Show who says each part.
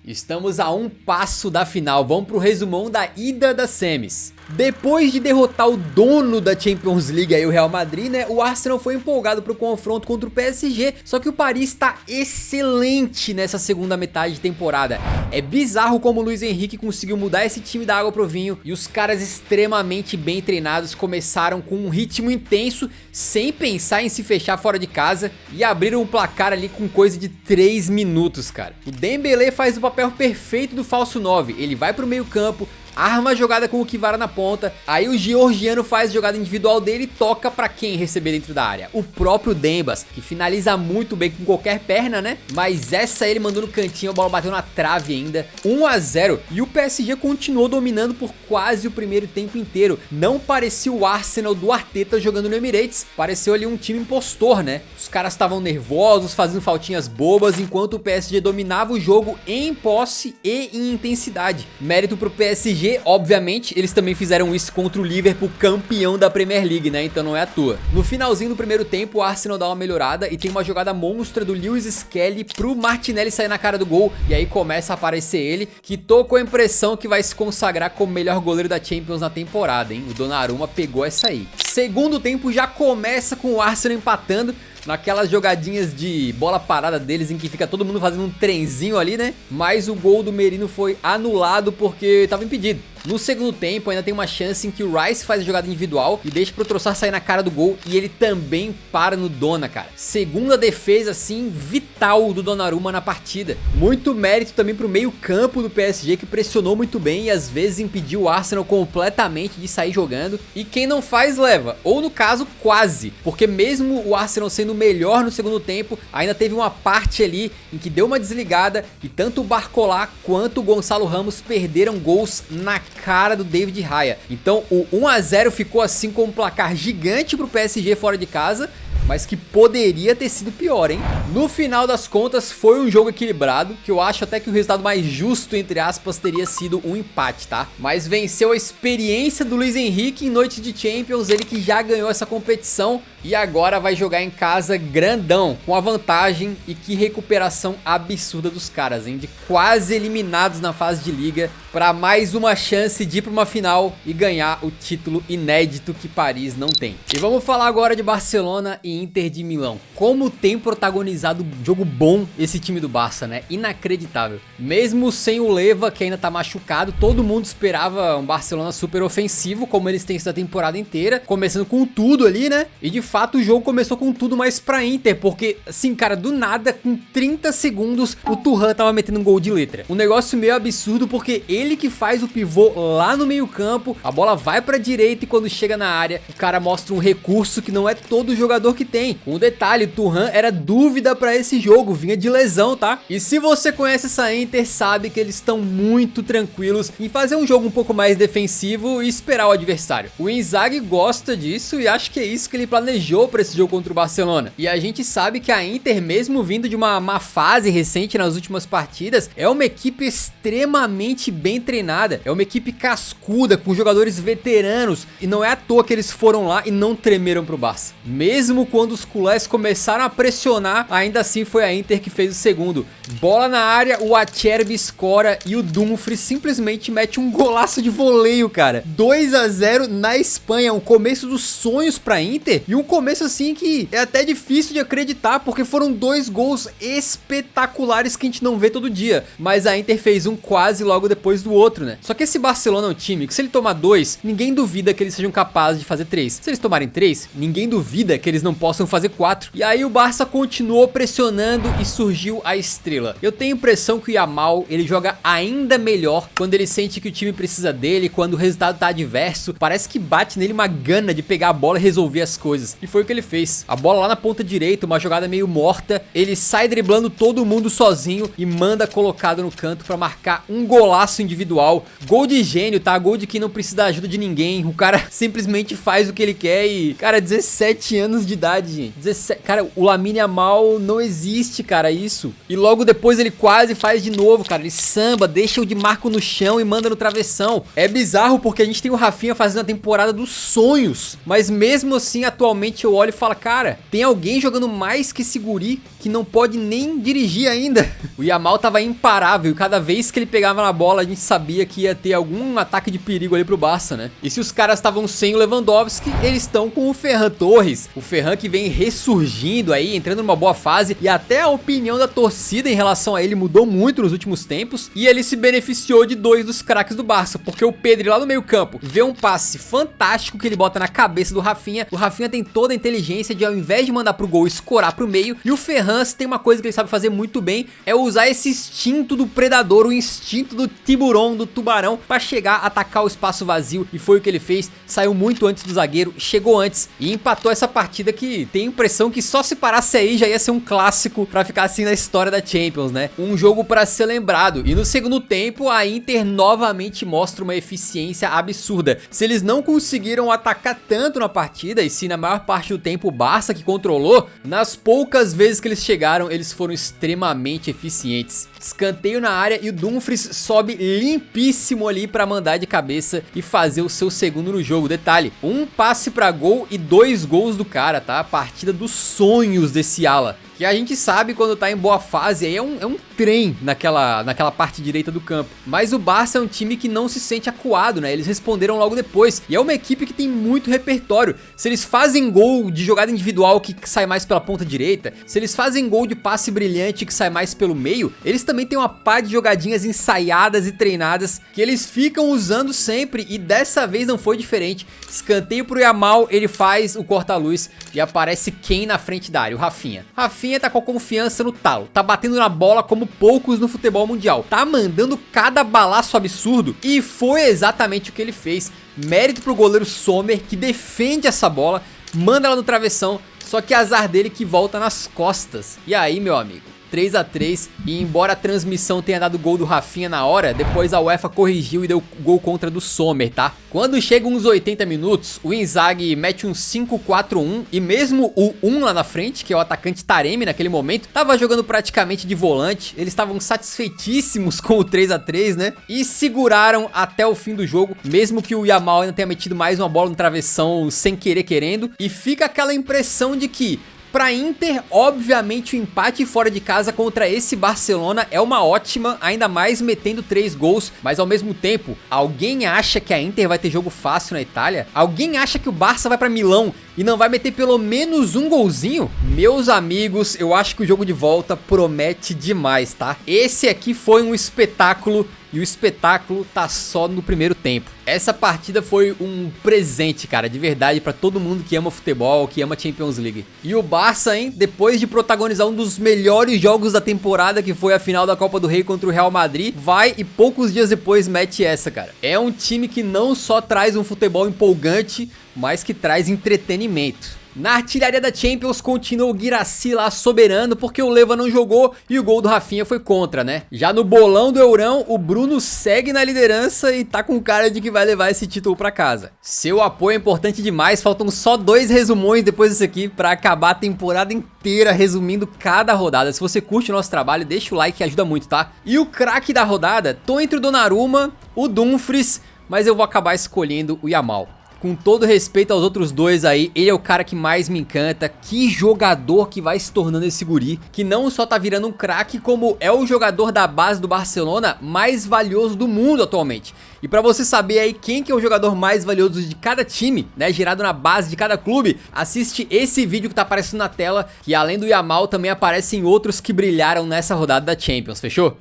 Speaker 1: Estamos a um passo da final, vamos pro resumão da ida das semis. Depois de derrotar o dono da Champions League, aí o Real Madrid, né, o Arsenal foi empolgado pro confronto contra o PSG, só que o Paris tá excelente nessa segunda metade de temporada. É bizarro como o Luiz Henrique conseguiu mudar esse time da água pro vinho, e os caras extremamente bem treinados começaram com um ritmo intenso, sem pensar em se fechar fora de casa, e abriram o placar ali com coisa de 3 minutos, cara. O Dembélé faz o papel perfeito do falso 9, ele vai pro meio campo, arma a jogada com o Kvara na ponta, aí o georgiano faz a jogada individual dele e toca pra quem receber dentro da área? O próprio Dembas, que finaliza muito bem com qualquer perna, né? Mas essa ele mandou no cantinho, a bola bateu na trave ainda. 1 a 0 e o PSG continuou dominando por quase o primeiro tempo inteiro. Não parecia o Arsenal do Arteta jogando no Emirates, pareceu ali um time impostor, né? Os caras estavam nervosos, fazendo faltinhas bobas, enquanto o PSG dominava o jogo em posse e em intensidade. Mérito pro PSG, obviamente, eles também fizeram isso contra o Liverpool, campeão da Premier League, né? Então não é à toa. No finalzinho do primeiro tempo, o Arsenal dá uma melhorada e tem uma jogada monstra do Lewis Skelly pro Martinelli sair na cara do gol. E aí começa a aparecer ele, que tô com a impressão que vai se consagrar como melhor goleiro da Champions na temporada, hein? O Donnarumma pegou essa aí. Segundo tempo já começa com o Arsenal empatando, naquelas jogadinhas de bola parada deles em que fica todo mundo fazendo um trenzinho ali, né? Mas o gol do Merino foi anulado porque estava impedido. No segundo tempo ainda tem uma chance em que o Rice faz a jogada individual e deixa pro Trossard sair na cara do gol e ele também para no Dona, cara. Segunda defesa assim vital do Donnarumma na partida. Muito mérito também pro meio campo do PSG, que pressionou muito bem e às vezes impediu o Arsenal completamente de sair jogando. E quem não faz leva, ou no caso quase, porque mesmo o Arsenal sendo melhor no segundo tempo, ainda teve uma parte ali em que deu uma desligada e tanto o Barcola quanto o Gonçalo Ramos perderam gols na cara do David Raya. Então o 1 a 0 ficou assim com um placar gigante pro PSG fora de casa, mas que poderia ter sido pior, hein? No final das contas foi um jogo equilibrado, que eu acho até que o resultado mais justo, entre aspas, teria sido um empate, tá? Mas venceu a experiência do Luiz Henrique em noite de Champions, ele que já ganhou essa competição e agora vai jogar em casa grandão, com a vantagem. E que recuperação absurda dos caras, hein? De quase eliminados na fase de liga para mais uma chance de ir para uma final e ganhar o título inédito que Paris não tem. E vamos falar agora de Barcelona e Inter de Milão. Como tem protagonizado jogo bom esse time do Barça, né? Inacreditável. Mesmo sem o Leva, que ainda tá machucado, todo mundo esperava um Barcelona super ofensivo, como eles têm sido a temporada inteira, começando com tudo ali, né? E de fato o jogo começou com tudo, mas pra Inter, porque assim, cara, do nada, com 30 segundos, o Thuram tava metendo um gol de letra. Um negócio meio absurdo, porque ele que faz o pivô lá no meio campo, a bola vai pra direita e quando chega na área, o cara mostra um recurso que não é todo jogador que tem. Um detalhe, o Thuram era dúvida pra esse jogo, vinha de lesão, tá? E se você conhece essa Inter, sabe que eles estão muito tranquilos em fazer um jogo um pouco mais defensivo e esperar o adversário. O Inzaghi gosta disso e acho que é isso que ele planejou pra esse jogo contra o Barcelona. E a gente sabe que a Inter, mesmo vindo de uma má fase recente nas últimas partidas, é uma equipe extremamente bem treinada, é uma equipe cascuda, com jogadores veteranos, e não é à toa que eles foram lá e não tremeram pro Barça. Mesmo quando os culés começaram a pressionar, ainda assim foi a Inter que fez o segundo. Bola na área, o Acerbi escora e o Dumfries simplesmente mete um golaço de voleio, cara. 2 a 0 na Espanha, um começo dos sonhos pra Inter, e um começo assim que é até difícil de acreditar, porque foram 2 gols espetaculares que a gente não vê todo dia, mas a Inter fez um quase logo depois do outro, né? Só que esse Barcelona é um time que se ele tomar 2, ninguém duvida que eles sejam capazes de fazer 3. Se eles tomarem 3, ninguém duvida que eles não possam fazer 4. E aí o Barça continuou pressionando e surgiu a estrela. Eu tenho a impressão que o Yamal, ele joga ainda melhor quando ele sente que o time precisa dele, quando o resultado tá adverso. Parece que bate nele uma gana de pegar a bola e resolver as coisas. E foi o que ele fez. A bola lá na ponta direita, uma jogada meio morta, ele sai driblando todo mundo sozinho e manda colocado no canto pra marcar um golaço individual. Gol de gênio, tá? Gol de quem não precisa da ajuda de ninguém. O cara simplesmente faz o que ele quer e... Cara, 17 anos de idade, gente. 17... Cara, o Lamine Yamal não existe, cara, isso. E logo depois ele quase faz de novo, cara. Ele samba, deixa o Di Marco no chão e manda no travessão. É bizarro porque a gente tem o Rafinha fazendo a temporada dos sonhos. Mas mesmo assim, atualmente eu olho e falo, cara, tem alguém jogando mais que esse guri que não pode nem dirigir ainda. O Yamal tava imparável e cada vez que ele pegava na bola a gente sabia que ia ter algum ataque de perigo ali pro Barça, né? E se os caras estavam sem o Lewandowski, eles estão com o Ferran Torres. O Ferran que vem ressurgindo aí, entrando numa boa fase e até a opinião da torcida em relação a ele mudou muito nos últimos tempos e ele se beneficiou de dois dos craques do Barça, porque o Pedri lá no meio campo vê um passe fantástico que ele bota na cabeça do Rafinha. O Rafinha tem toda a inteligência de, ao invés de mandar pro gol, escorar pro meio, e o Ferran tem uma coisa que ele sabe fazer muito bem, é usar esse instinto do predador, o instinto do tiburão, do tubarão, pra chegar, atacar o espaço vazio, e foi o que ele fez. Saiu muito antes do zagueiro, chegou antes e empatou essa partida que tem a impressão que só se parasse aí já ia ser um clássico pra ficar assim na história da Champions, né? Um jogo pra ser lembrado. E no segundo tempo a Inter novamente mostra uma eficiência absurda. Se eles não conseguiram atacar tanto na partida, e se na maior parte do tempo o Barça que controlou, nas poucas vezes que eles chegaram, eles foram extremamente eficientes. Escanteio na área e o Dumfries sobe limpíssimo ali pra mandar de cabeça e fazer o seu segundo no jogo. Detalhe, um passe pra gol e 2 gols do cara, tá? A partida dos sonhos desse ala, que a gente sabe quando tá em boa fase, aí é um trem naquela parte direita do campo. Mas o Barça é um time que não se sente acuado, né? Eles responderam logo depois. E é uma equipe que tem muito repertório. Se eles fazem gol de jogada individual que sai mais pela ponta direita, se eles fazem gol de passe brilhante que sai mais pelo meio, eles também têm uma pá de jogadinhas ensaiadas e treinadas que eles ficam usando sempre, e dessa vez não foi diferente. Escanteio pro Yamal, ele faz o corta-luz e aparece quem na frente da área? O Rafinha. Rafinha tá com a confiança no talo, tá batendo na bola como poucos no futebol mundial, tá mandando cada balaço absurdo, e foi exatamente o que ele fez. Mérito pro goleiro Sommer, que defende essa bola, manda ela no travessão, só que azar dele que volta nas costas. E aí, meu amigo, 3 a 3, e embora a transmissão tenha dado gol do Rafinha na hora, depois a UEFA corrigiu e deu gol contra do Sommer, tá? Quando chegam uns 80 minutos, o Inzaghi mete um 5-4-1, e mesmo o 1 lá na frente, que é o atacante Taremi naquele momento, tava jogando praticamente de volante. Eles estavam satisfeitíssimos com o 3 a 3, né? E seguraram até o fim do jogo, mesmo que o Yamal ainda tenha metido mais uma bola no travessão sem querer querendo, e fica aquela impressão de que pra Inter, obviamente o empate fora de casa contra esse Barcelona é uma ótima, ainda mais metendo 3 gols, mas ao mesmo tempo, alguém acha que a Inter vai ter jogo fácil na Itália? Alguém acha que o Barça vai pra Milão e não vai meter pelo menos um golzinho? Meus amigos, eu acho que o jogo de volta promete demais, tá? Esse aqui foi um espetáculo, e o espetáculo tá só no primeiro tempo. Essa partida foi um presente, cara, de verdade, pra todo mundo que ama futebol, que ama Champions League. E o Barça, hein, depois de protagonizar um dos melhores jogos da temporada, que foi a final da Copa do Rei contra o Real Madrid, vai e poucos dias depois mete essa, cara. É um time que não só traz um futebol empolgante, mas que traz entretenimento. Na artilharia da Champions continua o Guirassy lá soberano, porque o Leva não jogou e o gol do Rafinha foi contra, né? Já no bolão do Eurão, o Bruno segue na liderança e tá com cara de que vai levar esse título pra casa. Seu apoio é importante demais, faltam só 2 resumões depois desse aqui pra acabar a temporada inteira resumindo cada rodada. Se você curte o nosso trabalho, deixa o like que ajuda muito, tá? E o craque da rodada, tô entre o Donnarumma, o Dumfries, mas eu vou acabar escolhendo o Yamal. Com todo respeito aos outros dois aí, ele é o cara que mais me encanta. Que jogador que vai se tornando esse guri, que não só tá virando um craque, como é o jogador da base do Barcelona mais valioso do mundo atualmente. E pra você saber aí quem que é o jogador mais valioso de cada time, né, gerado na base de cada clube, assiste esse vídeo que tá aparecendo na tela, que além do Yamal também aparecem outros que brilharam nessa rodada da Champions, fechou?